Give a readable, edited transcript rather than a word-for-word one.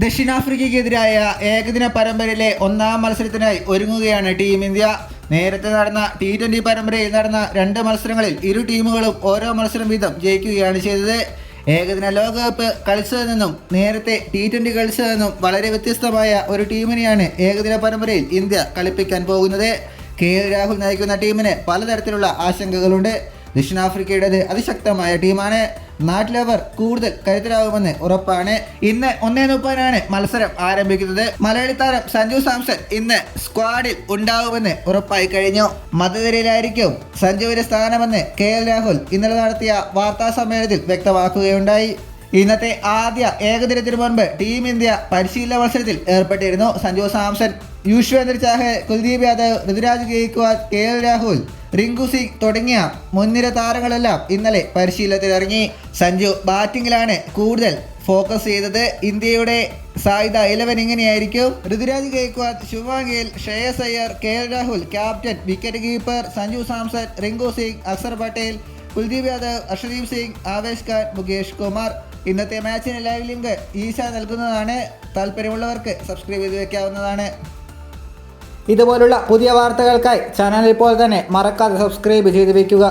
ദക്ഷിണാഫ്രിക്കയ്ക്കെതിരായ ഏകദിന പരമ്പരയിലെ ഒന്നാം മത്സരത്തിനായി ഒരുങ്ങുകയാണ് ടീം ഇന്ത്യ. നേരത്തെ നടന്ന T20 പരമ്പരയിൽ നടന്ന 2 മത്സരങ്ങളിൽ ഇരു ടീമുകളും ഓരോ മത്സരം വീതം ജയിക്കുകയാണ് ചെയ്തത്. ഏകദിന ലോകകപ്പ് കളിച്ചതിൽ നിന്നും നേരത്തെ T20 കളിച്ചതിൽ നിന്നും വളരെ വ്യത്യസ്തമായ ഒരു ടീമിനെയാണ് ഏകദിന പരമ്പരയിൽ ഇന്ത്യ കളിപ്പിക്കാൻ പോകുന്നത്. KL രാഹുൽ നയിക്കുന്ന ടീമിന് പലതരത്തിലുള്ള ആശങ്കകളുണ്ട്. ദക്ഷിണാഫ്രിക്കയുടേത് അതിശക്തമായ ടീമാണ്. നാട്ടിലവർ കൂടുതൽ കരുത്തരാകുമെന്ന് ഉറപ്പാണ്. ഇന്ന് 1:30 മത്സരം ആരംഭിക്കുന്നത്. മലയാളി താരം സഞ്ജു സാംസൺ ഇന്ന് സ്ക്വാഡിൽ ഉണ്ടാകുമെന്ന് ഉറപ്പായി കഴിഞ്ഞു. മധ്യനിരയിലായിരിക്കും സഞ്ജുവിന്റെ സ്ഥാനമെന്ന് KL രാഹുൽ ഇന്നലെ നടത്തിയ വാർത്താ സമ്മേളനത്തിൽ വ്യക്തമാക്കുകയുണ്ടായി. ഇന്നത്തെ ആദ്യ ഏകദിനത്തിന് മുൻപ് ടീം ഇന്ത്യ പരിശീലന മത്സരത്തിൽ ഏർപ്പെട്ടിരുന്നു. സഞ്ജു സാംസൺ, യുസ്വേന്ദ്ര ചാഹൽ, കുൽദീപ് യാദവ്, ഋതുരാജ് ഗെയ്ക്വാദ്, KL രാഹുൽ, റിങ്കു സിംഗ് തുടങ്ങിയ മുൻനിര താരങ്ങളെല്ലാം ഇന്നലെ പരിശീലനത്തിലിറങ്ങി. സഞ്ജു ബാറ്റിംഗിലാണ് കൂടുതൽ ഫോക്കസ് ചെയ്തത്. ഇന്ത്യയുടെ സാധ്യത 11 ഇങ്ങനെയായിരിക്കും: Ruturaj Gaikwad, Shubman Gill, Shreyas Iyer, KL Rahul captain, wicket keeper Sanju Samson, Rinku Singh, Axar Patel, Kuldeep Yadav, Arshdeep Singh, Avesh Khan, Mukesh Kumar. ഇന്നത്തെ മാച്ചിന് ലൈവ് ലിങ്ക് ഈശ നൽകുന്നതാണ്. താല്പര്യമുള്ളവർക്ക് സബ്സ്ക്രൈബ് ചെയ്ത് വെക്കാവുന്നതാണ്. ഇതുപോലുള്ള പുതിയ വാർത്തകൾക്കായി ചാനൽ ഇപ്പോൾ തന്നെ മറക്കാതെ സബ്സ്ക്രൈബ് ചെയ്ത് വയ്ക്കുക.